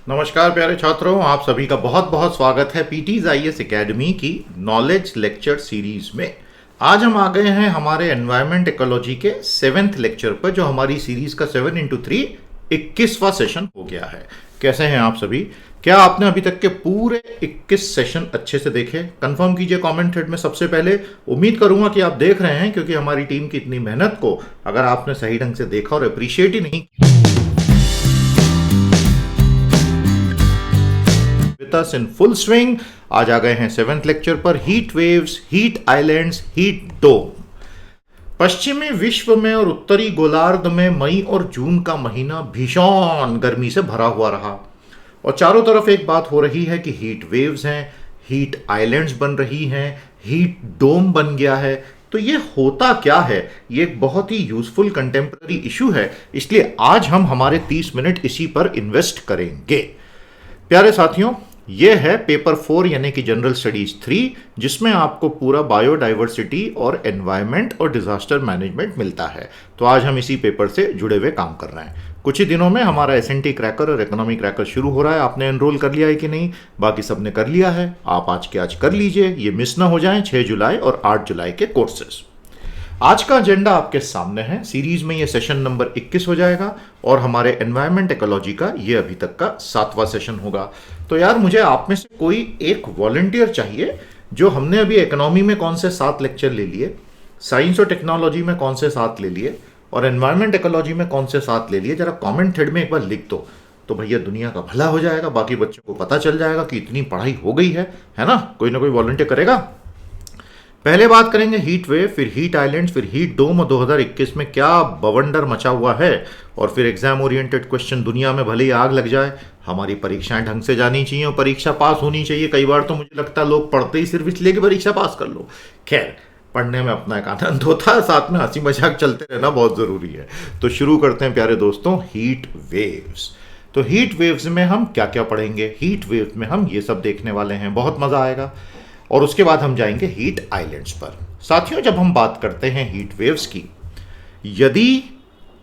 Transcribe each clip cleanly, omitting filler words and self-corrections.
नमस्कार प्यारे छात्रों, आप सभी का बहुत बहुत स्वागत है पीटीज आईएएस एकेडमी की नॉलेज लेक्चर सीरीज में। आज हम आ गए हैं हमारे एनवायरनमेंट इकोलॉजी के 7th लेक्चर पर, जो हमारी सीरीज का 7x3 21वां सेशन हो गया है। कैसे हैं आप सभी? क्या आपने अभी तक के पूरे 21 सेशन अच्छे से देखे? कंफर्म कीजिए कमेंट थ्रेड में। सबसे पहले उम्मीद करूंगा कि आप देख रहे हैं, क्योंकि हमारी टीम की इतनी मेहनत को अगर आपने सही ढंग से देखा और अप्रिशिएट ही नहीं इन फुल स्विंग, आज आ गए हैं 7th लेक्चर पर। Heat waves, heat islands, heat dome. पश्चिमी विश्व में और उत्तरी गोलार्ध में मई और जून का महीना भीषण गर्मी से भरा हुआ रहा और चारों तरफ एक बात हो रही है कि हीट वेव्स हैं, हीट आइलैंड्स बन रही हैं, हीट डोम बन गया है। तो ये होता क्या है? ये एक बहुत ही यूजफुल कंटेम्पररी इशू है, इसलिए आज हम हमारे 30 मिनट इसी पर इन्वेस्ट करेंगे। प्यारे साथियों, ये है पेपर 4 यानी कि जनरल स्टडीज 3, जिसमें आपको पूरा बायोडाइवर्सिटी और एनवायरनमेंट और डिजास्टर मैनेजमेंट मिलता है। तो आज हम इसी पेपर से जुड़े हुए काम कर रहे हैं। कुछ ही दिनों में हमारा एसएनटी क्रैकर और इकोनॉमी क्रैकर शुरू हो रहा है। आपने एनरोल कर लिया है कि नहीं? बाकी सबने कर लिया है, आप आज के आज कर लीजिए, ये मिस ना हो जाए 6 जुलाई और 8 जुलाई के कोर्सेस। आज का एजेंडा आपके सामने है। सीरीज में ये सेशन नंबर 21 हो जाएगा और हमारे एनवायरनमेंट इकोलॉजी का ये अभी तक का 7वां सेशन होगा। तो यार, मुझे आप में से कोई एक वॉलंटियर चाहिए जो हमने अभी इकोनॉमी में कौन से 7 लेक्चर ले लिए, साइंस और टेक्नोलॉजी में कौन से 7 ले लिए और एनवायरनमेंट इकोलॉजी में कौन से 7 ले लिए, जरा कॉमेंट थ्रेड में एक बार लिख दो। तो भैया दुनिया का भला हो जाएगा, बाकी बच्चों को पता चल जाएगा कि इतनी पढ़ाई हो गई है ना? कोई ना कोई वॉलंटियर करेगा। पहले बात करेंगे हीट वेव, फिर हीट आइलैंड्स, फिर हीट डोम और 2021 में क्या बवंडर मचा हुआ है, और फिर एग्जाम ओरिएंटेड क्वेश्चन। दुनिया में भले ही आग लग जाए, हमारी परीक्षाएं ढंग से जानी चाहिए और परीक्षा पास होनी चाहिए। कई बार तो मुझे लगता है लोग पढ़ते ही सिर्फ इसलिए कि परीक्षा पास कर लो। खैर, पढ़ने में अपना एक आनंद होता है, साथ में हंसी मजाक चलते रहना बहुत जरूरी है। तो शुरू करते हैं प्यारे दोस्तों, हीट वेव्स। तो हीट वेव्स में हम क्या क्या पढ़ेंगे? हीट वेव्स में हम ये सब देखने वाले हैं, बहुत मजा आएगा। और उसके बाद हम जाएंगे हीट आइलैंड्स पर। साथियों, जब हम बात करते हैं हीट वेव्स की, यदि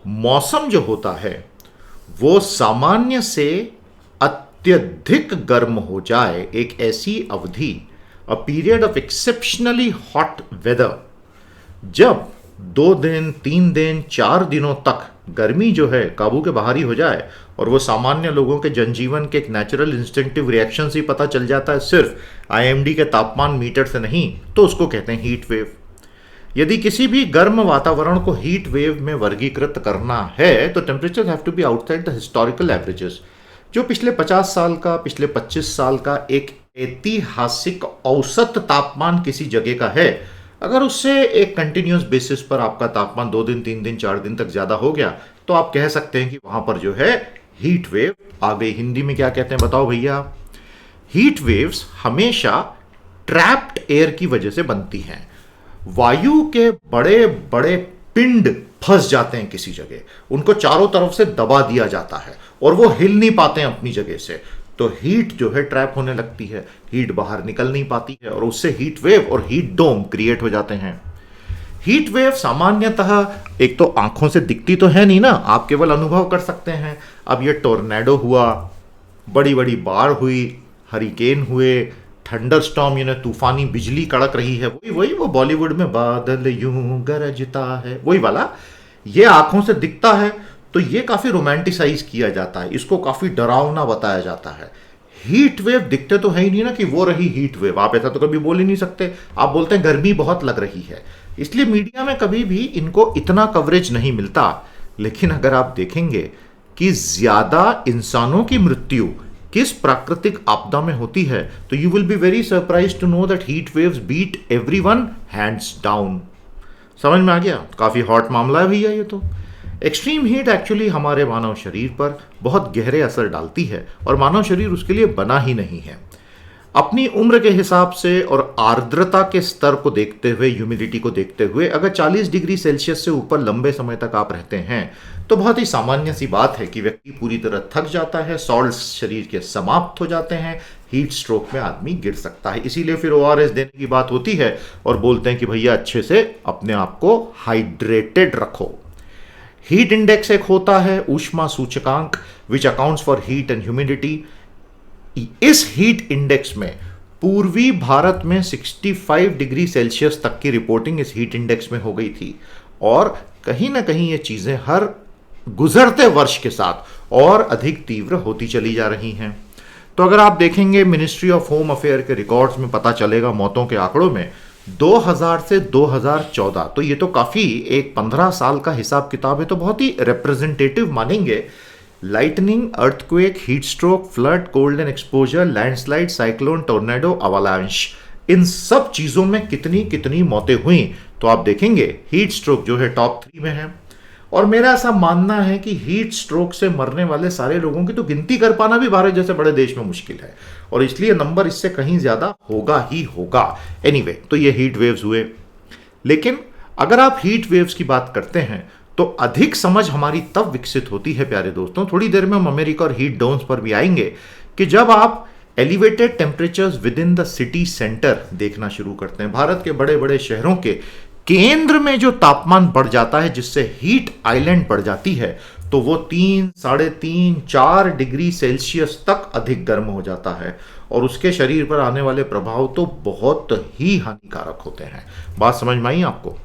मौसम जो होता है वो सामान्य से अत्यधिक गर्म हो जाए, एक ऐसी अवधि, a period of exceptionally hot weather, जब 2 दिन 3 दिन 4 दिनों तक गर्मी जो है काबू के बाहर ही हो जाए और वो सामान्य लोगों के जनजीवन के एक नेचुरल इंस्टिंक्टिव रिएक्शन से ही पता चल जाता है, सिर्फ आईएमडी के तापमान मीटर से नहीं, तो उसको कहते हैं हीट वेव। यदि किसी भी गर्म वातावरण को हीट वेव में वर्गीकृत करना है तो temperature have to be outside the historical averages. जो पिछले 50 साल का, पिछले 25 साल का एक ऐतिहासिक औसत तापमान किसी जगह का है, अगर उससे एक कंटिन्यूस बेसिस पर आपका तापमान 2 दिन 3 दिन 4 दिन तक ज्यादा हो गया, तो आप कह सकते हैं कि वहां पर जो है हीट वेव आ गई। हिंदी में क्या कहते हैं बताओ भैया? हीट वेव्स हमेशा ट्रैप्ड एयर की वजह से बनती हैं। वायु के बड़े बड़े पिंड फंस जाते हैं किसी जगह, उनको चारों तरफ से दबा दिया जाता है और वो हिल नहीं पाते हैं अपनी जगह से, तो हीट जो है ट्रैप होने लगती है, हीट बाहर निकल नहीं पाती है और उससे हीट वेव और हीट डोम क्रिएट हो जाते हैं। हीट वेव सामान्यतः एक तो आंखों से दिखती तो है नहीं ना, आप केवल अनुभव कर सकते हैं। अब ये टोर्नेडो हुआ, बड़ी बड़ी बाढ़ हुई, हरिकेन हुए, थंडर स्टॉर्म यानी तूफानी बिजली कड़क रही है, वही वो बॉलीवुड में बादल यूं गरजता है, वही वाला, ये आंखों से दिखता है। तो ये काफी रोमांटिसाइज किया जाता है, इसको काफी डरावना बताया जाता है। हीट वेव दिखते तो है ही नहीं ना कि वो रही हीट वेव, आप ऐसा तो कभी बोल ही नहीं सकते। आप बोलते हैं गर्मी बहुत लग रही है, इसलिए मीडिया में कभी भी इनको इतना कवरेज नहीं मिलता। लेकिन अगर आप देखेंगे कि ज्यादा इंसानों की मृत्यु किस प्राकृतिक आपदा में होती है, तो you will be very surprise to know that heat waves beat everyone hands down. समझ में आ गया? काफी हॉट मामला है भैया ये तो। एक्सट्रीम हीट एक्चुअली हमारे मानव शरीर पर बहुत गहरे असर डालती है और मानव शरीर उसके लिए बना ही नहीं है। अपनी उम्र के हिसाब से और आर्द्रता के स्तर को देखते हुए, ह्यूमिडिटी को देखते हुए, अगर 40 डिग्री सेल्सियस से ऊपर लंबे समय तक आप रहते हैं तो बहुत ही सामान्य सी बात है कि व्यक्ति पूरी तरह थक जाता है, सॉल्ट्स शरीर के समाप्त हो जाते हैं, हीट स्ट्रोक में आदमी गिर सकता है। इसीलिए फिर ओआरएस देने की बात होती है और बोलते हैं कि भैया अच्छे से अपने आप को हाइड्रेटेड रखो। हीट इंडेक्स एक होता है ऊष्मा सूचकांक which accounts for heat and humidity. इस हीट इंडेक्स में पूर्वी भारत में 65 डिग्री सेल्सियस तक की रिपोर्टिंग इस हीट इंडेक्स में हो गई थी, और कहीं ना कहीं ये चीजें हर गुजरते वर्ष के साथ और अधिक तीव्र होती चली जा रही हैं। तो अगर आप देखेंगे मिनिस्ट्री ऑफ होम अफेयर के रिकॉर्ड्स में पता चलेगा मौतों के आंकड़ों में 2000 से 2014, तो ये तो काफी एक 15 साल का हिसाब किताब है, तो बहुत ही रिप्रेजेंटेटिव मानेंगे। Lightning, earthquake, heat stroke, flood, cold and exposure, landslide, cyclone, tornado, avalanche, इन सब चीजों में कितनी कितनी मौतें हुई, तो आप देखेंगे हीट स्ट्रोक जो है टॉप 3 में है। और मेरा ऐसा मानना है कि हीट स्ट्रोक से मरने वाले सारे लोगों की तो गिनती कर पाना भी भारत जैसे बड़े देश में मुश्किल है, और इसलिए नंबर इससे कहीं ज्यादा होगा ही होगा। एनीवे, तो ये हीट वेव्स हुए। लेकिन अगर आप हीट वेव्स की बात करते हैं तो अधिक समझ हमारी तब विकसित होती है प्यारे दोस्तों, थोड़ी देर में हम अमेरिका और हीट डोम्स पर भी आएंगे, कि जब आप elevated temperatures with in the city centre देखना शुरू करते हैं। भारत के बड़े बड़े शहरों के केंद्र में जो तापमान बढ़ जाता है, जिससे हीट आइलैंड बढ़ जाती है, तो वो 3, 3.5, 4 डिग्री सेल्सियस तक अधिक गर्म हो जाता है, और उसके शरीर पर आने वाले प्रभाव तो बहुत ही हानिकारक होते हैं। बात समझ में आई आपको?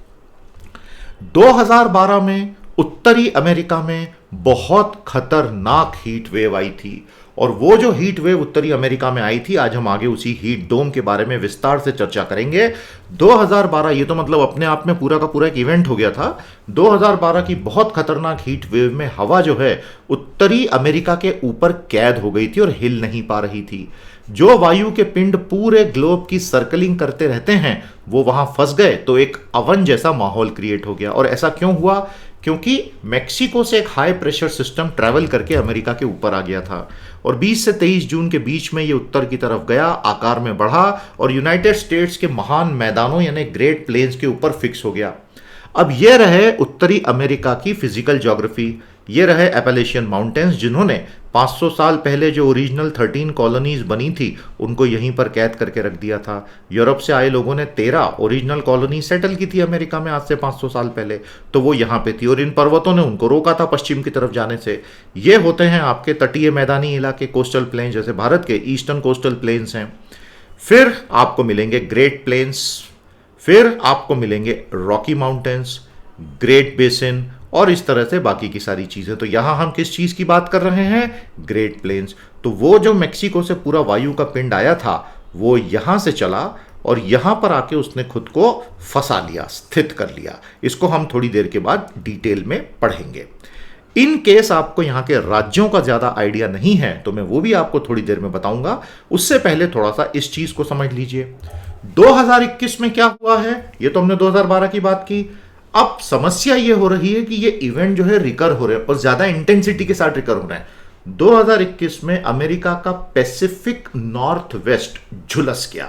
2012 में उत्तरी अमेरिका में बहुत खतरनाक हीट वेव आई थी, और वो जो हीट वेव उत्तरी अमेरिका में आई थी, आज हम आगे उसी हीट डोम के बारे में विस्तार से चर्चा करेंगे। 2012 ये तो मतलब अपने आप में पूरा का पूरा एक इवेंट हो गया था। 2012 की बहुत खतरनाक हीट वेव में हवा जो है उत्तरी अमेरिका के ऊपर कैद हो गई थी और हिल नहीं पा रही थी। जो वायु के पिंड पूरे ग्लोब की सर्कलिंग करते रहते हैं वो वहां फंस गए, तो एक अवन जैसा माहौल क्रिएट हो गया। और ऐसा क्यों हुआ? क्योंकि मेक्सिको से एक हाई प्रेशर सिस्टम ट्रैवल करके अमेरिका के ऊपर आ गया था, और 20 से 23 जून के बीच में ये उत्तर की तरफ गया, आकार में बढ़ा और यूनाइटेड स्टेट्स के महान मैदानों यानी ग्रेट प्लेन्स के ऊपर फिक्स हो गया। अब ये रहे उत्तरी अमेरिका की फिजिकल ज्योग्राफी, ये रहे एपेलेशियन माउंटेन्स, जिन्होंने 500 साल पहले जो ओरिजिनल 13 कॉलोनीज बनी थी उनको यहीं पर कैद करके रख दिया था। यूरोप से आए लोगों ने 13 ओरिजिनल कॉलोनी सेटल की थी अमेरिका में आज से 500 साल पहले, तो वो यहाँ पे थी, और इन पर्वतों ने उनको रोका था पश्चिम की तरफ जाने से। ये होते हैं आपके तटीय मैदानी इलाके, कोस्टल प्लेन्स, जैसे भारत के ईस्टर्न कोस्टल प्लेन्स हैं। फिर आपको मिलेंगे ग्रेट प्लेन्स, फिर आपको मिलेंगे रॉकी माउंटेन्स, ग्रेट बेसिन, और इस तरह से बाकी की सारी चीजें। तो यहां हम किस चीज की बात कर रहे हैं? Great Plains. तो वो जो मेक्सिको से पूरा वायु का पिंड आया था वो यहां से चला और यहां पर आके उसने खुद को फंसा लिया, स्थित कर लिया। इसको हम थोड़ी देर के बाद डिटेल में पढ़ेंगे। इन केस आपको यहां के राज्यों का ज्यादा आइडिया नहीं है तो मैं वो भी आपको थोड़ी देर में बताऊंगा। उससे पहले थोड़ा सा इस चीज को समझ लीजिए। 2021 में क्या हुआ है? ये तो हमने 2012 की बात की। अब समस्या ये हो रही है कि ये इवेंट जो है रिकर हो रहे हैं और ज्यादा इंटेंसिटी के साथ रिकर हो रहे हैं। 2021 में अमेरिका का पैसिफिक नॉर्थ वेस्ट झुलस गया,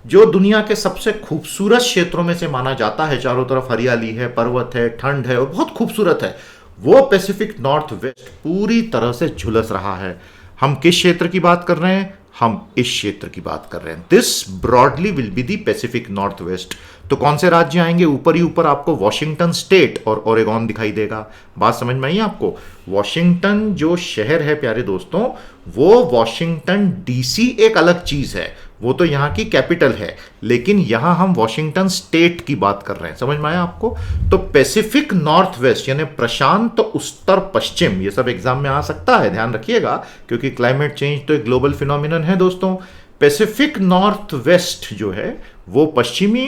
जो दुनिया के सबसे खूबसूरत क्षेत्रों में से माना जाता है। चारों तरफ हरियाली है, पर्वत है, ठंड है और बहुत खूबसूरत है। वो पैसिफिक नॉर्थ वेस्ट पूरी तरह से झुलस रहा है। हम किस क्षेत्र की बात कर रहे हैं? हम इस क्षेत्र की बात कर रहे हैं। This broadly will be the Pacific north west. तो कौन से राज्य आएंगे? ऊपर ही ऊपर आपको वॉशिंगटन स्टेट और ओरेगॉन दिखाई देगा। बात समझ में आई आपको? वॉशिंगटन जो शहर है प्यारे दोस्तों, वो वॉशिंगटन डीसी एक अलग चीज है, वो तो यहाँ की कैपिटल है, लेकिन यहां हम वॉशिंगटन स्टेट की बात कर रहे हैं। समझ में आया आपको? तो पैसिफिक नॉर्थ वेस्ट यानी प्रशांत उत्तर पश्चिम, ये सब एग्जाम में आ सकता है, ध्यान रखिएगा, क्योंकि क्लाइमेट चेंज तो एक ग्लोबल फिनोमिनन है दोस्तों। पैसिफिक नॉर्थ वेस्ट जो है वो पश्चिमी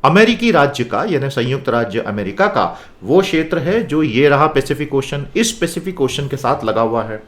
अमेरिकी राज्य का यानी संयुक्त राज्य अमेरिका का वो क्षेत्र है जो ये रहा पैसिफिक ओशन, इस पैसिफिक ओशन के साथ लगा हुआ है।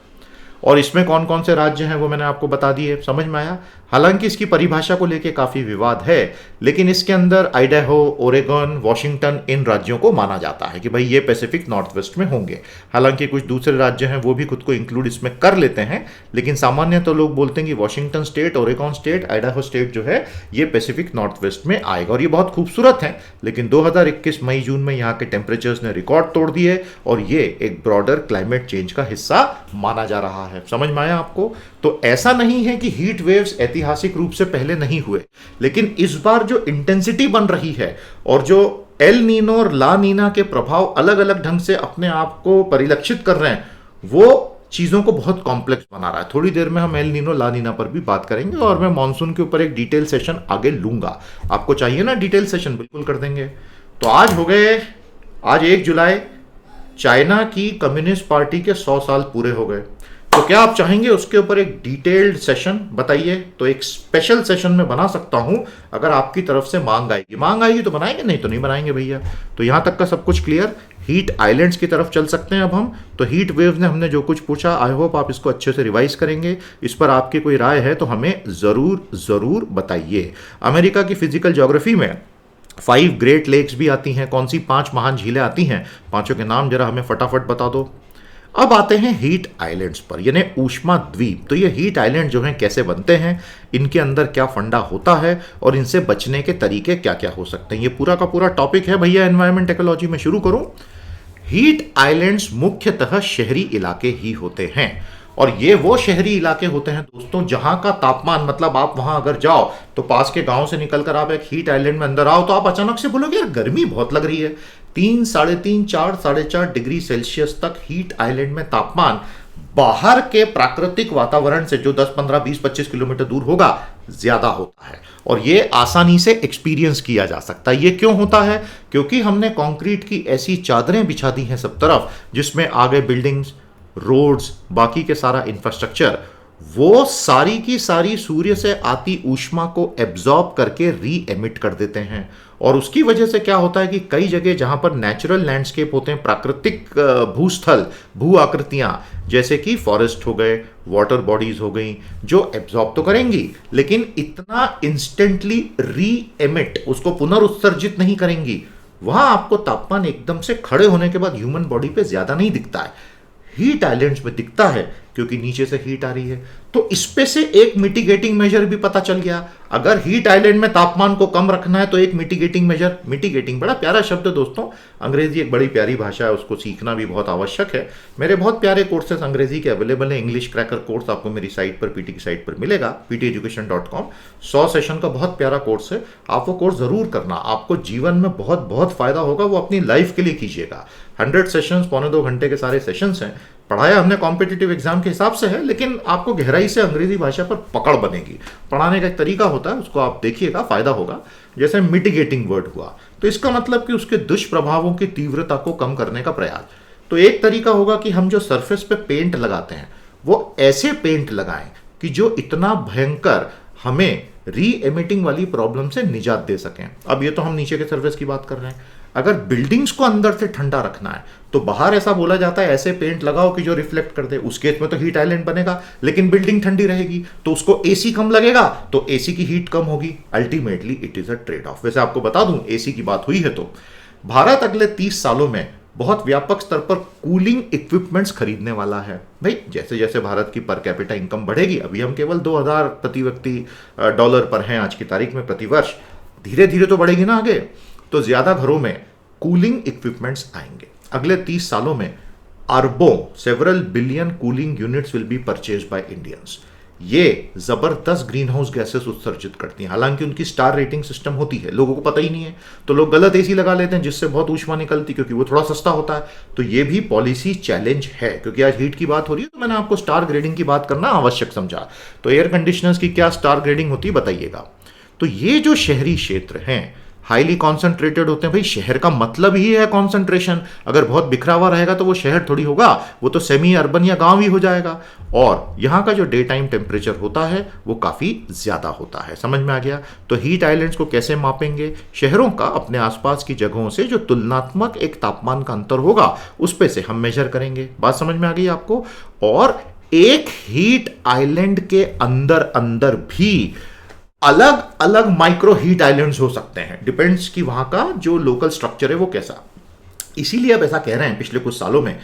और इसमें कौन कौन से राज्य हैं वो मैंने आपको बता दिए। समझ में आया? हालांकि इसकी परिभाषा को लेकर काफी विवाद है, लेकिन इसके अंदर आइडाहो, ओरेगन, वॉशिंगटन, इन राज्यों को माना जाता है कि भाई ये पैसिफिक नॉर्थ वेस्ट में होंगे। हालांकि कुछ दूसरे राज्य हैं वो भी खुद को इंक्लूड इसमें कर लेते हैं, लेकिन सामान्य तो लोग बोलते हैं कि Washington state, Oregon state, Idaho state जो है ये पैसिफिक नॉर्थ वेस्ट में आएगा। और ये बहुत खूबसूरत है, लेकिन 2021 मई जून में यहाँ के टेम्परेचर्स ने रिकॉर्ड तोड़ दिए और ये एक ब्रॉडर क्लाइमेट चेंज का हिस्सा माना जा रहा है। समझ में आया आपको? तो ऐसा नहीं है कि हीट वेव्स ऐतिहासिक रूप से पहले नहीं हुए, लेकिन इस बार जो इंटेंसिटी बन रही है और जो एल नीनो और ला नीना के प्रभाव अलग अलग ढंग से अपने आप को परिलक्षित कर रहे हैं, वो चीज़ों को बहुत कॉम्प्लेक्स बना रहा है। थोड़ी देर में हम एल नीनो ला नीना पर भी बात करेंगे और मैं मानसून के ऊपर एक डिटेल सेशन आगे लूंगा। आपको चाहिए ना डिटेल सेशन, बिल्कुल कर देंगे। तो आज 1 जुलाई, चाइना की कम्युनिस्ट पार्टी के 100 साल पूरे हो गए। तो क्या आप चाहेंगे उसके ऊपर एक डिटेल्ड सेशन? बताइए। तो एक स्पेशल सेशन में बना सकता हूं अगर आपकी तरफ से मांग आएगी तो बनाएंगे, नहीं तो नहीं बनाएंगे भैया। तो यहां तक का सब कुछ क्लियर। हीट आइलैंड्स की तरफ चल सकते हैं अब हम। तो हीट वेव्स ने हमने जो कुछ पूछा, आई होप आप इसको अच्छे से रिवाइज करेंगे। इस पर आपकी कोई राय है तो हमें जरूर बताइए। अमेरिका की फिजिकल ज्योग्राफी में 5 ग्रेट लेक्स भी आती हैं। कौन सी 5 महान झीलें आती हैं, पांचों के नाम जरा हमें फटाफट बता दो। अब आते हैं हीट आइलैंड्स पर, यानी ऊष्मा द्वीप। तो ये हीट आइलैंड जो हैं कैसे बनते हैं, इनके अंदर क्या फंडा होता है और इनसे बचने के तरीके क्या क्या हो सकते हैं, ये पूरा का पूरा टॉपिक है भैया एनवायरमेंट इकोलॉजी में। शुरू करूं। हीट आइलैंड्स मुख्यतः शहरी इलाके ही होते हैं, और ये वो शहरी इलाके होते हैं दोस्तों जहां का तापमान, मतलब आप वहां अगर जाओ तो पास के गांव से निकलकर आप एक हीट आइलैंड में अंदर आओ तो आप अचानक से बोलोगे यार गर्मी बहुत लग रही है। 3, 3.5, 4, 4.5 डिग्री सेल्सियस तक हीट आइलैंड में तापमान बाहर के प्राकृतिक वातावरण से जो 10, 15, 20, 25 किलोमीटर दूर होगा ज्यादा होता है, और ये आसानी से एक्सपीरियंस किया जा सकता है। ये क्यों होता है? क्योंकि हमने कंक्रीट की ऐसी चादरें बिछा दी हैं सब तरफ, जिसमें आगे बिल्डिंग्स, रोड्स, बाकी के सारा इंफ्रास्ट्रक्चर, वो सारी की सारी सूर्य से आती ऊष्मा को एब्जॉर्ब करके री एमिट कर देते हैं। और उसकी वजह से क्या होता है कि कई जगह जहां पर नेचुरल लैंडस्केप होते हैं, प्राकृतिक भूस्थल, भू आकृतियां, जैसे कि फॉरेस्ट हो गए, वाटर बॉडीज हो गई, जो एब्जॉर्ब तो करेंगी लेकिन इतना इंस्टेंटली री एमिट, उसको पुनर्उत्सर्जित नहीं करेंगी। वहां आपको तापमान एकदम से खड़े होने के बाद ह्यूमन बॉडी पे ज्यादा नहीं दिखता है, हीट आइलैंड्स में दिखता है क्योंकि नीचे से हीट आ रही है। तो इसपे से एक मिटिगेटिंग मेजर भी पता चल गया। अगर हीट आइलैंड में तापमान को कम रखना है तो एक मिटिगेटिंग मेजर, मिटिगेटिंग बड़ा प्यारा शब्द है दोस्तों, अंग्रेजी एक बड़ी प्यारी भाषा है, उसको सीखना भी बहुत आवश्यक है। मेरे बहुत प्यारे कोर्सेस अंग्रेजी के अवेलेबल है। इंग्लिश क्रैकर कोर्स आपको मेरी साइट पर, पीटी की साइट पर मिलेगा, pteducation.com। 100 सेशन का बहुत प्यारा कोर्स है, आप वो कोर्स जरूर करना, आपको जीवन में बहुत बहुत फायदा होगा। वो अपनी लाइफ के लिए कीजिएगा। 100 सेशंस, 1.25 घंटे के सारे सेशंस हैं। पढ़ाया हमने कॉम्पिटिटिव एग्जाम के हिसाब से है, लेकिन आपको गहराई से अंग्रेजी भाषा पर पकड़ बनेगी। पढ़ाने का एक तरीका होता है, उसको आप देखिएगा, फायदा होगा। जैसे मिटिगेटिंग वर्ड हुआ, तो इसका मतलब कि उसके दुष्प्रभावों की तीव्रता को कम करने का प्रयास। तो एक तरीका होगा कि हम जो सरफेस पे पेंट लगाते हैं वो ऐसे पेंट लगाएं कि जो इतना भयंकर हमें री एमिटिंग वाली प्रॉब्लम से निजात दे सकें। अब ये तो हम नीचे के सरफेस की बात कर रहे हैं। अगर बिल्डिंग्स को अंदर से ठंडा रखना है तो बाहर ऐसा बोला जाता है ऐसे पेंट लगाओ कि जो रिफ्लेक्ट कर दे। उस केस में तो हीट आइलैंड बनेगा, लेकिन बिल्डिंग ठंडी रहेगी तो उसको एसी कम लगेगा, तो एसी की हीट कम होगी। Ultimately it is a trade off. वैसे आपको बता दूं, एसी की बात हुई है तो भारत अगले 30 सालों में बहुत व्यापक स्तर पर कूलिंग इक्विपमेंट्स खरीदने वाला है। भाई जैसे जैसे भारत की पर कैपिटा इनकम बढ़ेगी, अभी हम केवल 2000 प्रति व्यक्ति डॉलर पर हैं आज की तारीख में प्रति वर्ष, धीरे धीरे तो बढ़ेगी ना आगे, तो ज्यादा घरों में कूलिंग इक्विपमेंट्स आएंगे। अगले 30 सालों में अरबों, several billion cooling units will be purchase by Indians. ये जबरदस्त ग्रीन हाउस गैसेस उत्सर्जित करती हैं, हालांकि उनकी स्टार रेटिंग सिस्टम होती है, लोगों को पता ही नहीं है, तो लोग गलत एसी लगा लेते हैं जिससे बहुत ऊष्मा निकलती, क्योंकि वो थोड़ा सस्ता होता है। तो ये भी पॉलिसी चैलेंज है, क्योंकि आज हीट की बात हो रही है तो मैंने आपको स्टार ग्रेडिंग की बात करना आवश्यक समझा। तो एयर कंडीशनर्स की क्या स्टार ग्रेडिंग होती है बताइएगा। तो ये जो शहरी क्षेत्र हैं हाईली कॉन्सेंट्रेटेड होते हैं। भाई शहर का मतलब ही है कॉन्सेंट्रेशन। अगर बहुत बिखरा हुआ रहेगा तो वो शहर थोड़ी होगा, वो तो सेमी अर्बन या गांव ही हो जाएगा। और यहाँ का जो डे टाइम टेम्परेचर होता है वो काफ़ी ज़्यादा होता है। समझ में आ गया। तो हीट आइलैंड्स को कैसे मापेंगे? शहरों का अपने आसपास की जगहों से जो तुलनात्मक एक तापमान का अंतर होगा उस पे से हम मेजर करेंगे। बात समझ में आ गई आपको। और एक हीट आइलैंड के अंदर अंदर भी अलग अलग माइक्रो हीट आइलैंड्स हो सकते हैं, डिपेंड्स कि वहां का जो लोकल स्ट्रक्चर है वो कैसा। इसीलिए अब ऐसा कह रहे हैं पिछले कुछ सालों में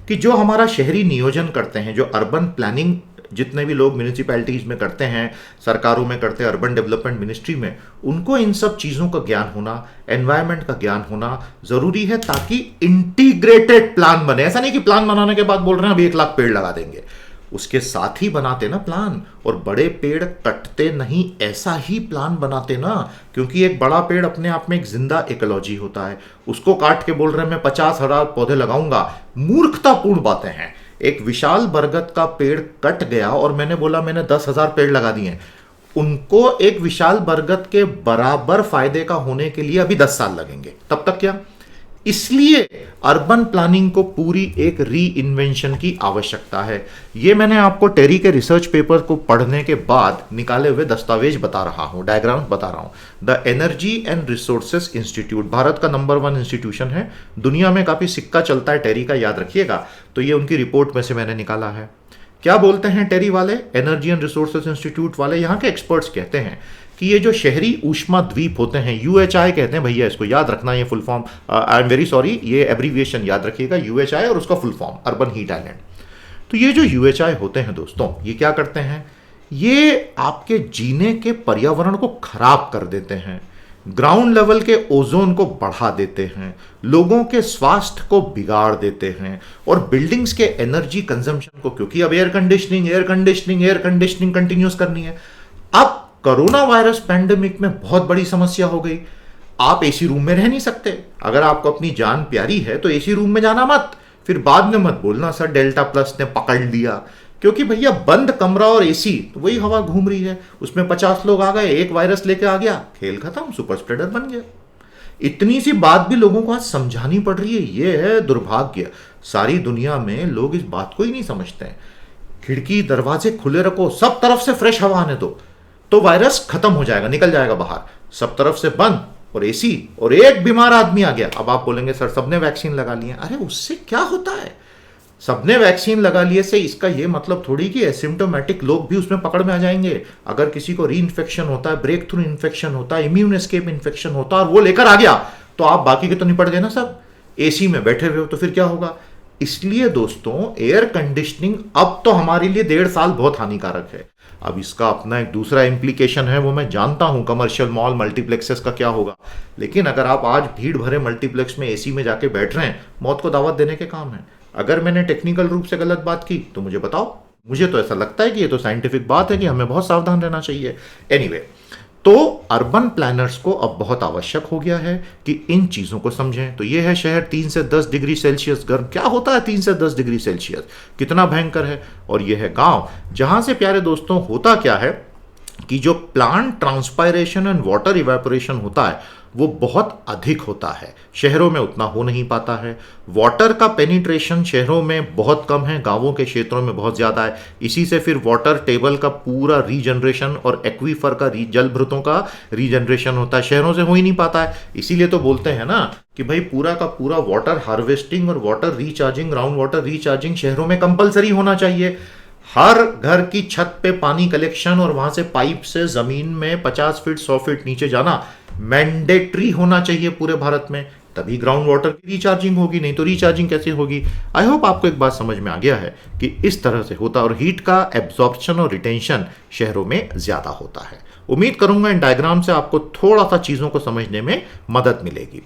कि जो हमारा शहरी नियोजन करते हैं, जो अर्बन प्लानिंग जितने भी लोग म्यूनिसिपैलिटीज में करते हैं, सरकारों में करते हैं, अर्बन डेवलपमेंट मिनिस्ट्री में, उनको इन सब चीजों का ज्ञान होना, एनवायरनमेंट का ज्ञान होना जरूरी है, ताकि इंटीग्रेटेड प्लान बने। ऐसा नहीं कि प्लान बनाने के बाद बोल रहे हैं अब 1 लाख पेड़ लगा देंगे, उसके साथ ही बनाते ना प्लान। और बड़े पेड़ कटते नहीं, ऐसा ही प्लान बनाते ना, क्योंकि एक बड़ा पेड़ अपने आप में एक जिंदा इकोलॉजी होता है। उसको काट के बोल रहे हैं मैं 50,000 पौधे लगाऊंगा, मूर्खतापूर्ण बातें हैं। एक विशाल बरगद का पेड़ कट गया और मैंने बोला मैंने 10,000 पेड़ लगा दिए, उनको एक विशाल बरगद के बराबर फायदे का होने के लिए अभी 10 साल लगेंगे। तब तक क्या? इसलिए अर्बन प्लानिंग को पूरी एक री इन्वेंशन की आवश्यकता है। यह मैंने आपको टेरी के रिसर्च पेपर को पढ़ने के बाद निकाले हुए दस्तावेज बता रहा हूं, डायग्राम बता रहा हूं। The energy and resources institute Bharat का नंबर 1 इंस्टीट्यूशन है, दुनिया में काफी सिक्का चलता है टेरी का, याद रखिएगा। तो ये उनकी रिपोर्ट में से मैंने निकाला है। क्या बोलते हैं टेरी वाले, एनर्जी एंड रिसोर्सेज इंस्टीट्यूट वाले, यहां के एक्सपर्ट्स कहते हैं कि ये जो शहरी ऊष्मा द्वीप होते हैं, यूएचआई कहते हैं भैया, इसको याद रखना, ये full form, I am very sorry, ये एब्रीविएशन याद रखिएगा, यूएचआई और उसका full form urban heat island. तो ये जो यूएचआई होते हैं दोस्तों, ये क्या करते हैं, ये आपके जीने के पर्यावरण को खराब कर देते हैं, ग्राउंड लेवल के ओजोन को बढ़ा देते हैं, लोगों के स्वास्थ्य को बिगाड़ देते हैं और बिल्डिंग्स के एनर्जी कंजम्पशन को, क्योंकि अब एयर कंडीशनिंग कंटिन्यूस करनी है। अब कोरोना वायरस पैंडेमिक में बहुत बड़ी समस्या हो गई। आप एसी रूम में रह नहीं सकते, अगर आपको अपनी जान प्यारी है तो एसी रूम में जाना मत, फिर बाद में मत बोलना सर डेल्टा प्लस ने पकड़ लिया, क्योंकि भैया बंद कमरा और एसी तो वही हवा घूम रही है, उसमें 50 लोग आ गए, एक वायरस लेके आ गया, खेल खत्म, सुपर स्प्रेडर बन गया। इतनी सी बात भी लोगों को आज समझानी पड़ रही है, ये है दुर्भाग्य। सारी दुनिया में लोग इस बात को ही नहीं समझते हैं। खिड़की दरवाजे खुले रखो, सब तरफ से फ्रेश हवा आने दो, तो वायरस खत्म हो जाएगा, निकल जाएगा बाहर। सब तरफ से बंद और एसी और एक बीमार आदमी आ गया। अब आप बोलेंगे सर सबने वैक्सीन लगा लिए, अरे उससे क्या होता है, सबने वैक्सीन लगा लिए से इसका यह मतलब थोड़ी कि एसिम्टोमेटिक लोग भी उसमें पकड़ में आ जाएंगे। अगर किसी को री इन्फेक्शन होता है, ब्रेक थ्रू इन्फेक्शन होता है, इम्यून एस्केप इन्फेक्शन होता है और वो लेकर आ गया, तो आप बाकी के तो निपट गए ना, सब एसी में बैठे हुए हो, तो फिर क्या होगा। इसलिए दोस्तों एयर कंडीशनिंग अब तो हमारे लिए 1.5 साल बहुत हानिकारक है। अब इसका अपना एक दूसरा इंप्लीकेशन है, वो मैं जानता हूं, कमर्शियल मॉल मल्टीप्लेक्सेस का क्या होगा। लेकिन अगर आप आज भीड़ भरे मल्टीप्लेक्स में एसी में जाके बैठ रहे हैं, मौत को दावत देने के काम है। अगर मैंने टेक्निकल रूप से गलत बात की तो मुझे बताओ, मुझे तो ऐसा लगता है कि ये तो साइंटिफिक बात है कि हमें बहुत सावधान रहना चाहिए। एनीवे, तो अर्बन प्लानर्स को अब बहुत आवश्यक हो गया है कि इन चीजों को समझें। तो ये है शहर 3 से 10 डिग्री सेल्सियस गर्म, क्या होता है 3 से 10 डिग्री सेल्सियस, कितना भयंकर है। और ये है गांव, जहां से प्यारे दोस्तों होता क्या है कि जो plant transpiration and water evaporation होता है वो बहुत अधिक होता है, शहरों में उतना हो नहीं पाता है। वाटर का पेनिट्रेशन शहरों में बहुत कम है, गांवों के क्षेत्रों में बहुत ज़्यादा है। इसी से फिर वाटर टेबल का पूरा रीजनरेशन और एक्वीफर का जल भृतों का रीजनरेशन होता है, शहरों से हो ही नहीं पाता है। इसीलिए तो बोलते हैं ना कि भाई पूरा का पूरा वाटर हार्वेस्टिंग और water recharging, ground water recharging शहरों में कंपलसरी होना चाहिए। हर घर की छत पे पानी कलेक्शन और वहां से पाइप से जमीन में 50 फीट 100 फीट नीचे जाना मैंडेटरी होना चाहिए पूरे भारत में, तभी ग्राउंड वाटर की रिचार्जिंग होगी, नहीं तो रिचार्जिंग कैसे होगी। आई होप आपको एक बात समझ में आ गया है कि इस तरह से होता है और हीट का एब्जॉर्प्शन और रिटेंशन शहरों में ज्यादा होता है। उम्मीद करूंगा इन डायग्राम से आपको थोड़ा सा चीजों को समझने में मदद मिलेगी।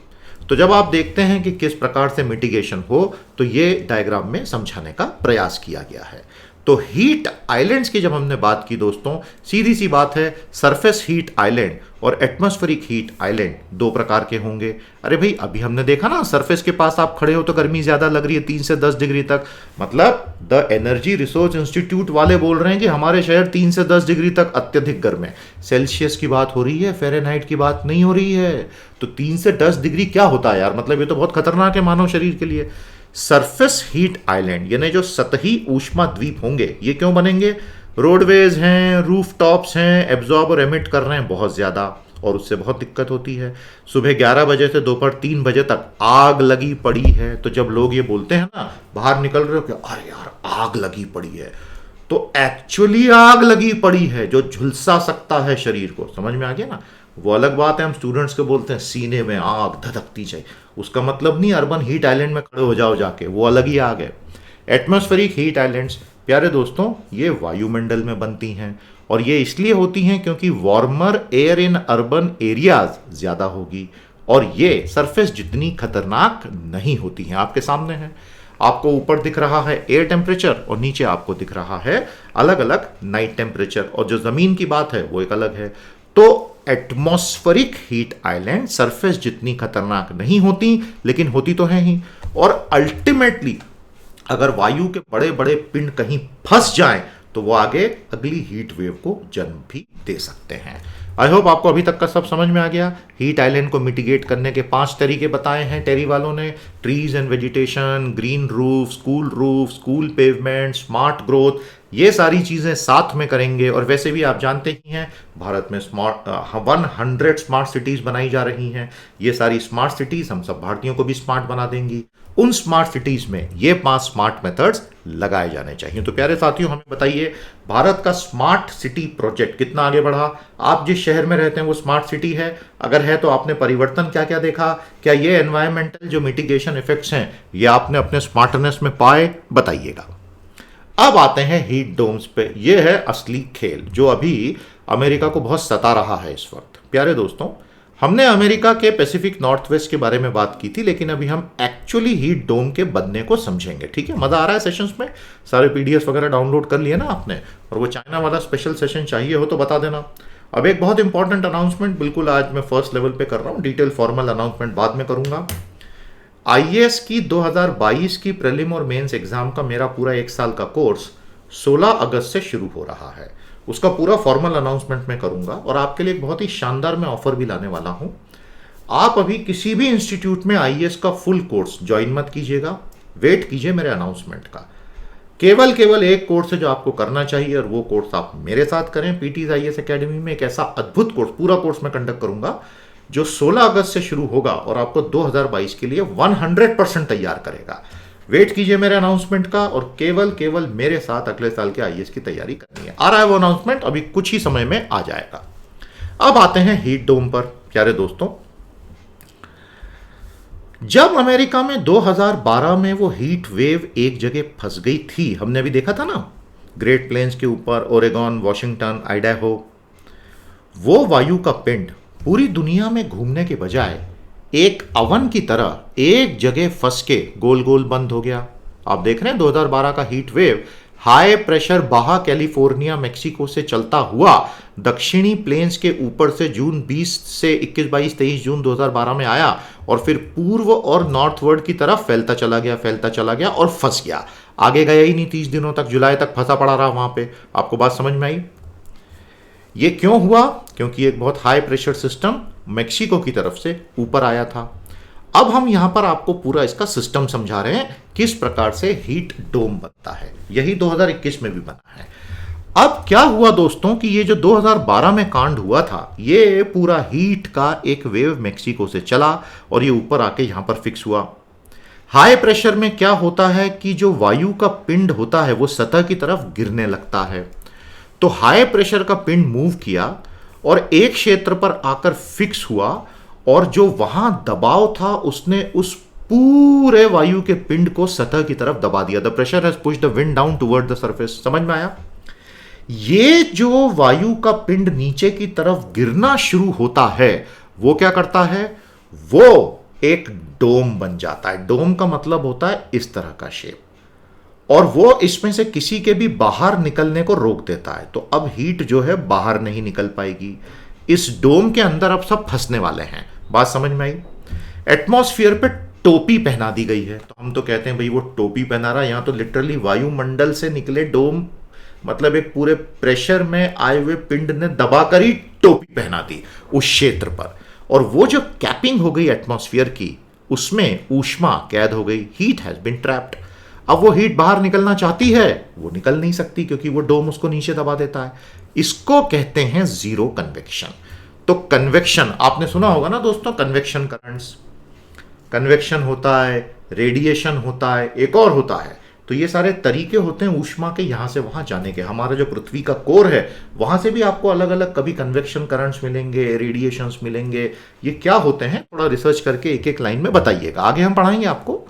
तो जब आप देखते हैं कि किस प्रकार से मिटिगेशन हो, तो ये डायग्राम में समझाने का प्रयास किया गया है। तो हीट आइलैंड्स की जब हमने बात की दोस्तों, सीधी सी बात है, सरफेस हीट आइलैंड और एटमॉस्फेरिक हीट आइलैंड 2 प्रकार के होंगे। अरे भाई अभी हमने देखा ना, सरफेस के पास आप खड़े हो तो गर्मी ज्यादा लग रही है 3 से 10 डिग्री तक, मतलब द एनर्जी रिसोर्स इंस्टीट्यूट वाले बोल रहे हैं कि हमारे शहर 3 से 10 डिग्री तक अत्यधिक गर्म है। सेल्सियस की बात हो रही है, फ़ारेनहाइट की बात नहीं हो रही है। तो 3 से 10 डिग्री क्या होता है यार, मतलब ये तो बहुत खतरनाक है मानव शरीर के लिए। सरफेस हीट आइलैंड यानी जो सतही ऊष्मा द्वीप होंगे, ये क्यों बनेंगे, रोडवेज हैं, रूफटॉप्स हैं, एब्जॉर्ब और एमिट कर रहे हैं बहुत ज्यादा, और उससे बहुत दिक्कत होती है। सुबह 11 बजे से दोपहर 3 बजे तक आग लगी पड़ी है। तो जब लोग ये बोलते हैं ना, बाहर निकल रहे हो कि अरे यार आग लगी पड़ी है, तो एक्चुअली आग लगी पड़ी है जो झुलसा सकता है शरीर को, समझ में आ गया ना। वो अलग बात है, हम स्टूडेंट्स को बोलते हैं सीने में आग धधकती जाए, उसका मतलब नहीं अर्बन हीट आइलैंड में खड़े हो जाओ जाके, वो अलग ही आग है। एटमॉस्फेरिक हीट आइलैंड्स प्यारे दोस्तों ये वायुमंडल में बनती हैं, और ये इसलिए होती हैं क्योंकि warmer air in urban areas ज्यादा होगी, और ये सरफेस जितनी खतरनाक नहीं होती हैं। आपके सामने है, आपको ऊपर दिख रहा है एयर टेम्परेचर और नीचे आपको दिख रहा है अलग अलग नाइट टेम्परेचर, और जो जमीन की बात है वो एक अलग है। तो एटमॉस्फेरिक हीट आइलैंड सरफेस जितनी खतरनाक नहीं होती, लेकिन होती तो है ही। और अल्टीमेटली अगर वायु के बड़े बड़े पिंड कहीं फंस जाएं तो वो आगे अगली हीट वेव को जन्म भी दे सकते हैं। आई होप आपको अभी तक का सब समझ में आ गया। हीट आइलैंड को मिटिगेट करने के 5 तरीके बताए हैं टेरी वालों ने। Trees and vegetation, green roof, school pavement, smart growth, ये सारी चीजें साथ में करेंगे। और वैसे भी आप जानते ही हैं भारत में 100 स्मार्ट सिटीज बनाई जा रही हैं। ये सारी स्मार्ट सिटीज हम सब भारतीयों को भी स्मार्ट बना देंगी। उन स्मार्ट सिटीज में ये 5 स्मार्ट मेथड्स लगाए जाने चाहिए। तो प्यारे साथियों, हमें बताइए भारत का स्मार्ट सिटी प्रोजेक्ट कितना आगे बढ़ा? आप जिस शहर में रहते हैं वो स्मार्ट सिटी है? अगर है तो आपने परिवर्तन क्या क्या देखा? क्या ये एनवायरमेंटल जो मिटिगेशन इफेक्ट्स हैं ये आपने अपने स्मार्टनेस में पाए? बताइएगा। अब आते हैं हीट डोम्स पे। ये है असली खेल जो अभी अमेरिका को बहुत सता रहा है इस वक्त। प्यारे दोस्तों, हमने अमेरिका के पैसिफिक नॉर्थ वेस्ट के बारे में बात की थी, लेकिन अभी हम एक्चुअली हीट डोम के बनने को समझेंगे। ठीक है, मजा आ रहा है सेशंस में? सारे पीडीएफ वगैरह डाउनलोड कर लिए ना आपने? और वो चाइना वाला स्पेशल सेशन चाहिए हो तो बता देना। अब एक बहुत इंपॉर्टेंट अनाउंसमेंट, बिल्कुल आज मैं फर्स्ट लेवल पे कर रहा हूँ, डिटेल फॉर्मल अनाउंसमेंट बाद में करूंगा। आईएएस की 2022 की प्रीलिम और मेंस एग्जाम का मेरा पूरा 1 साल का कोर्स 16 अगस्त से शुरू हो रहा है। उसका पूरा फॉर्मल अनाउंसमेंट मैं करूंगा और आपके लिए एक बहुत ही शानदार मैं ऑफर भी लाने वाला हूं। आप अभी किसी भी इंस्टीट्यूट में आईएएस का फुल कोर्स ज्वाइन मत कीजिएगा, वेट कीजिए मेरे अनाउंसमेंट का। केवल एक कोर्स है जो आपको करना चाहिए और वो कोर्स आप मेरे साथ करें। पीटीज आईएएस एकेडमी में एक ऐसा अद्भुत कोर्स, पूरा कोर्स मैं कंडक्ट करूंगा जो 16 अगस्त से शुरू होगा और आपको 2022 के लिए 100% तैयार करेगा। वेट कीजिए मेरे अनाउंसमेंट का और केवल मेरे साथ अगले साल के आईएएस की तैयारी करनी है। आ रहा है वो अनाउंसमेंट, अभी कुछ ही समय में आ जाएगा। अब आते हैं हीट डोम पर। प्यारे दोस्तों, जब अमेरिका में 2012 में वो हीट वेव एक जगह फंस गई थी, हमने अभी देखा था ना, ग्रेट प्लेन्स के ऊपर, ओरेगॉन, वॉशिंगटन, आइडाहो, वो वायु का पिंड पूरी दुनिया में घूमने के बजाय एक अवन की तरह एक जगह फंस के गोल गोल बंद हो गया। आप देख रहे हैं 2012 का हीट वेव हाई प्रेशर बाहा कैलिफोर्निया मेक्सिको से चलता हुआ दक्षिणी प्लेन्स के ऊपर से जून 20 से 21, 22, 23 जून 2012 में आया और फिर पूर्व और नॉर्थवर्ड की तरफ फैलता चला गया और फंस गया। आगे गया ही नहीं, 30 दिनों तक, जुलाई तक फंसा पड़ा रहा वहां पे। आपको बात समझ में आई? ये क्यों हुआ? क्योंकि एक बहुत हाई प्रेशर सिस्टम मेक्सिको की तरफ से ऊपर आया था। अब हम यहां पर आपको पूरा इसका सिस्टम समझा रहे हैं, किस प्रकार से हीट डोम बनता है। यही 2021 में भी बना है। अब क्या हुआ दोस्तों कि ये जो 2012 में कांड हुआ था, ये पूरा हीट का एक वेव मेक्सिको से चला और ये ऊपर आके यहां पर फिक्स हुआ। हाई प्रेशर में क्या होता है कि जो वायु का पिंड होता है वो सतह की तरफ गिरने लगता है। तो हाई प्रेशर का पिंड मूव किया और एक क्षेत्र पर आकर फिक्स हुआ और जो वहां दबाव था उसने उस पूरे वायु के पिंड को सतह की तरफ दबा दिया। The pressure has pushed the wind down toward the surface. समझ में आया? ये जो वायु का पिंड नीचे की तरफ गिरना शुरू होता है वो क्या करता है? वो एक डोम बन जाता है। डोम का मतलब होता है इस तरह का शेप, और वो इसमें से किसी के भी बाहर निकलने को रोक देता है। तो अब हीट जो है बाहर नहीं निकल पाएगी। इस डोम के अंदर अब सब फंसने वाले हैं। बात समझ में आई? एटमॉस्फेयर पे टोपी पहना दी गई है। तो हम तो कहते हैं भाई वो टोपी पहना रहा है, यहां तो लिटरली वायुमंडल से निकले डोम, मतलब एक पूरे प्रेशर में आए हुए पिंड ने दबाकर ही टोपी पहना दी उस क्षेत्र पर। और वो जो कैपिंग हो गई एटमॉस्फेयर की, उसमें ऊष्मा कैद हो गई। Heat has been trapped. अब वो हीट बाहर निकलना चाहती है, वो निकल नहीं सकती क्योंकि वो डोम उसको नीचे दबा देता है। इसको कहते हैं जीरो कन्वेक्शन। तो कन्वेक्शन आपने सुना होगा ना दोस्तों, कन्वेक्शन करंट्स, कन्वेक्शन होता है, रेडिएशन होता है, एक और होता है। तो ये सारे तरीके होते हैं ऊष्मा के यहां से वहां जाने के। हमारा जो पृथ्वी का कोर है वहां से भी आपको अलग अलग कभी कन्वेक्शन करंट्स मिलेंगे, रेडिएशंस मिलेंगे। ये क्या होते हैं थोड़ा रिसर्च करके एक एक लाइन में बताइएगा, आगे हम पढ़ाएंगे आपको।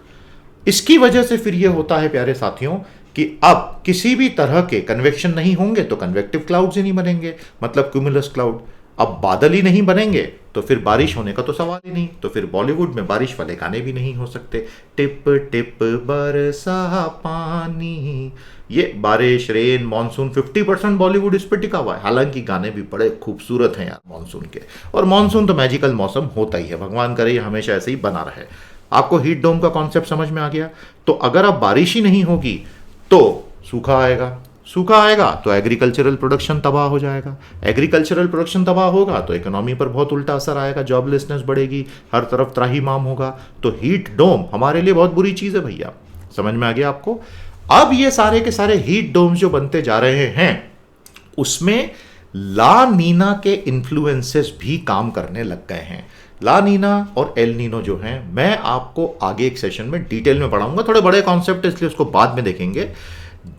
इसकी वजह से फिर ये होता है प्यारे साथियों कि अब किसी भी तरह के कन्वेक्शन नहीं होंगे तो कन्वेक्टिव क्लाउड्स ही नहीं बनेंगे, मतलब क्यूमुलस क्लाउड। अब बादल ही नहीं बनेंगे तो फिर बारिश होने का तो सवाल ही नहीं। तो फिर बॉलीवुड में बारिश वाले गाने भी नहीं हो सकते। टिप टिप बरसा पानी, ये बारिश, रेन, मॉनसून, 50% बॉलीवुड इस पे टिका हुआ है। हालांकि गाने भी बड़े खूबसूरत हैं यार मॉनसून के, और मॉनसून तो मैजिकल मौसम होता ही है। भगवान करे ये हमेशा ऐसे ही बना रहे। आपको हीट डोम का कॉन्सेप्ट समझ में आ गया? तो अगर अब बारिश ही नहीं होगी तो सूखा आएगा, सूखा आएगा तो एग्रीकल्चरल प्रोडक्शन तबाह हो जाएगा, एग्रीकल्चरल प्रोडक्शन तबाह होगा तो इकोनॉमी पर बहुत उल्टा असर आएगा, जॉबलेसनेस बढ़ेगी, हर तरफ त्राहिमाम होगा। तो हीट डोम हमारे लिए बहुत बुरी चीज़ है भैया। समझ में आ गया आपको? अब ये सारे के सारे हीट डोम्स जो बनते जा रहे हैं उसमें ला नीना के इन्फ्लुएंसेस भी काम करने लग गए हैं। ला नीना और एल नीनो जो हैं, मैं आपको आगे एक सेशन में डिटेल में पढ़ाऊंगा, थोड़े बड़े कॉन्सेप्ट है इसलिए उसको बाद में देखेंगे।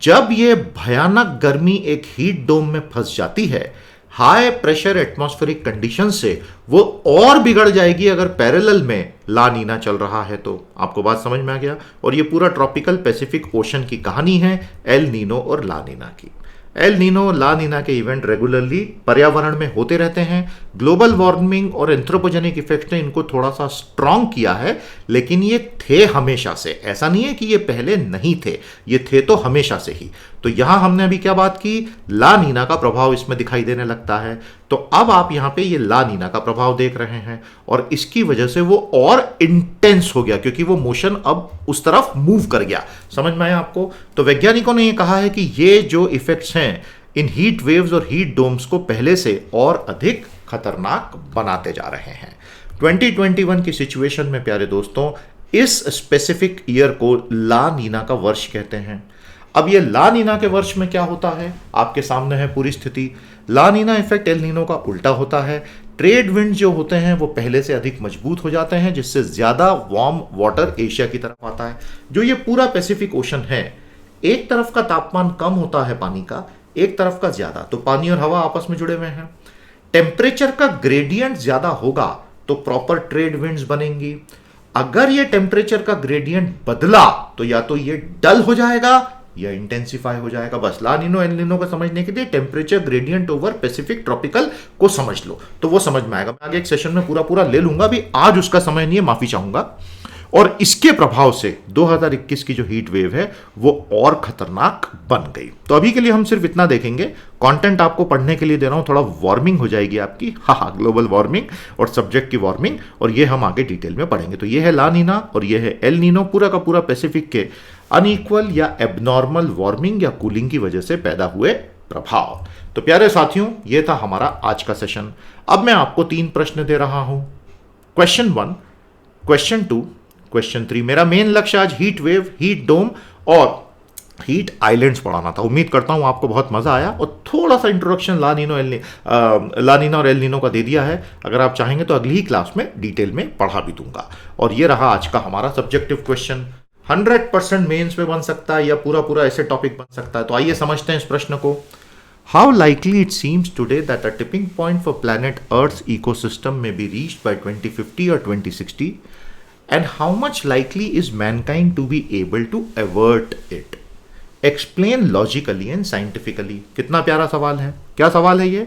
जब ये भयानक गर्मी एक हीट डोम में फंस जाती है, हाई प्रेशर एटमॉस्फेरिक कंडीशन से वो और बिगड़ जाएगी अगर पैरेलल में ला नीना चल रहा है तो। आपको बात समझ में आ गया? और ये पूरा ट्रॉपिकल पैसिफिक ओशन की कहानी है एल नीनो और ला नीना की। एल नीनो ला नीना के इवेंट रेगुलरली पर्यावरण में होते रहते हैं। ग्लोबल वार्मिंग और एंथ्रोपोजेनिक इफेक्ट ने इनको थोड़ा सा स्ट्रांग किया है, लेकिन ये थे हमेशा से, ऐसा नहीं है कि ये पहले नहीं थे, ये थे तो हमेशा से ही। तो यहां हमने अभी क्या बात की? ला नीना का प्रभाव इसमें दिखाई देने लगता है। तो अब आप यहां पे ये ला नीना का प्रभाव देख रहे हैं और इसकी वजह से वो और इंटेंस हो गया क्योंकि वो मोशन अब उस तरफ मूव कर गया। समझ में आया आपको? तो वैज्ञानिकों ने ये कहा है कि ये जो इफेक्ट्स हैं इन हीट वेव्स और हीट डोम्स को पहले से और अधिक खतरनाक बनाते जा रहे हैं। 2021 की सिचुएशन में प्यारे दोस्तों, इस स्पेसिफिक ईयर को ला नीना का वर्ष कहते हैं। अब ये ला नीना के वर्ष में क्या होता है आपके सामने है पूरी स्थिति। ला नीना इफेक्ट एल नीनो का उल्टा होता है। ट्रेड विंड जो होते हैं वो पहले से अधिक मजबूत हो जाते हैं, जिससे ज्यादा वार्म वाटर एशिया की तरफ आता है। जो ये पूरा पैसिफिक ओशन है, एक तरफ का तापमान कम होता है पानी का, एक तरफ का ज्यादा, तो पानी और हवा आपस में जुड़े हुए हैं। टेम्परेचर का ग्रेडियंट ज्यादा होगा तो प्रॉपर ट्रेड विंड्स बनेंगी। अगर ये टेम्परेचर का ग्रेडियंट बदला तो या तो ये डल हो जाएगा या इंटेंसिफाई हो जाएगा। बस ला नीनो एल नीनो को समझने के लिए temperature gradient over Pacific tropical को समझ लो तो वो समझ में आएगा। मैं आगे एक सेशन में पूरा ले लूंगा, अभी आज उसका समय नहीं है, माफी चाहूंगा। और इसके प्रभाव से 2021 की जो हीट वेव है वो और खतरनाक बन गई। तो अभी के लिए हम सिर्फ इतना देखेंगे, कंटेंट आपको पढ़ने के लिए दे रहा हूं, थोड़ा वार्मिंग हो जाएगी आपकी, हाँ, ग्लोबल वार्मिंग और सब्जेक्ट की वार्मिंग, और ये हम आगे डिटेल में पढ़ेंगे। तो ये है ला नीना और ये है एल नीनो, पूरा का पूरा पैसिफिक के अनइक्वल या एबनॉर्मल वार्मिंग या कूलिंग की वजह से पैदा हुए प्रभाव। तो प्यारे साथियों, ये था हमारा आज का सेशन। अब मैं आपको 3 प्रश्न दे रहा हूं, क्वेश्चन 1, क्वेश्चन 2, क्वेश्चन 3। मेरा मेन लक्ष्य आज हीट वेव, हीट डोम और हीट आइलैंड्स पढ़ाना था। उम्मीद करता हूं आपको बहुत मजा आया और थोड़ा सा इंट्रोडक्शन ला नीना और एल नीनो का दे दिया है। अगर आप चाहेंगे तो अगली ही क्लास में डिटेल में पढ़ा भी दूंगा। और ये रहा आज का हमारा सब्जेक्टिव क्वेश्चन। 100% मेंस में बन सकता है या पूरा ऐसे टॉपिक बन सकता है। तो आइए समझते हैं इस प्रश्न को। How likely it seems today that a tipping point for planet earth's ecosystem में बी रीच्ड बाय 2050 और 2060 and how much likely is mankind to be able to avert it? Explain logically and scientifically। कितना प्यारा सवाल है। क्या सवाल है ये?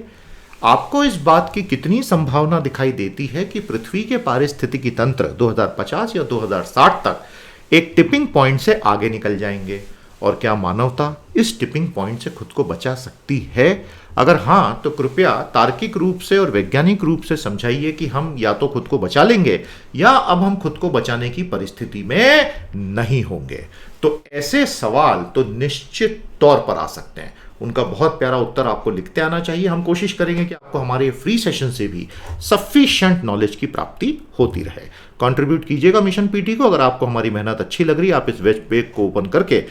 आपको इस बात की कितनी संभावना दिखाई देती है कि पृथ्वी के पारिस्थितिकी तंत्र 2050 या 2060 तक एक टिपिंग पॉइंट से आगे निकल जाएंगे? और क्या मानवता इस टिपिंग पॉइंट से खुद को बचा सकती है? अगर हां, तो कृपया तार्किक रूप से और वैज्ञानिक रूप से समझाइए कि हम या तो खुद को बचा लेंगे या अब हम खुद को बचाने की परिस्थिति में नहीं होंगे। तो ऐसे सवाल तो निश्चित तौर पर आ सकते हैं, उनका बहुत प्यारा उत्तर आपको लिखते आना चाहिए। हम कोशिश करेंगे कि आपको हमारे फ्री सेशन से भी सफिशिएंट नॉलेज की प्राप्ति होती रहे। कंट्रीब्यूट कीजिएगा मिशन पीटी को। अगर आपको हमारी मेहनत अच्छी लग रही है, आप इस वेब पेज को ओपन करके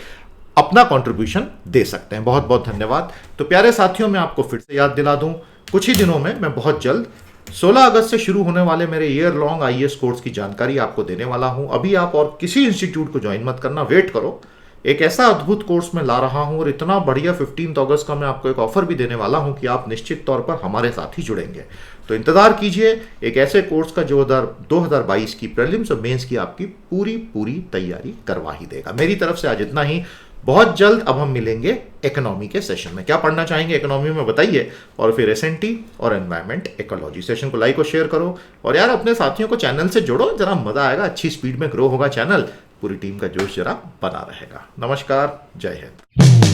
अपना कंट्रीब्यूशन दे सकते हैं। बहुत बहुत धन्यवाद। तो प्यारे साथियों, मैं आपको फिर से याद दिला दूं, कुछ ही दिनों में मैं बहुत जल्द 16 अगस्त से शुरू होने वाले मेरे ईयर लॉन्ग आईएएस कोर्स की जानकारी आपको देने वाला हूं। अभी आप और किसी इंस्टीट्यूट को ज्वाइन मत करना, वेट करो। एक ऐसा अद्भुत कोर्स मैं ला रहा हूं और इतना बढ़िया 15 अगस्त का मैं आपको एक ऑफर भी देने वाला हूं कि आप निश्चित तौर पर हमारे साथ ही जुड़ेंगे। तो इंतजार कीजिए एक ऐसे कोर्स का जो 2022 की प्रीलिम्स और मेंस की आपकी पूरी तैयारी करवा ही देगा। मेरी तरफ से आज इतना ही। बहुत जल्द अब हम मिलेंगे इकोनॉमी के सेशन में। क्या पढ़ना चाहेंगे इकोनॉमी में बताइए, और फिर एसएनटी और एनवायरमेंट इकोलॉजी। सेशन को लाइक और शेयर करो और यार अपने साथियों को चैनल से जोड़ो, जरा मजा आएगा। अच्छी स्पीड में ग्रो होगा चैनल, पूरी टीम का जोश जरा बना रहेगा। नमस्कार, जय हिंद।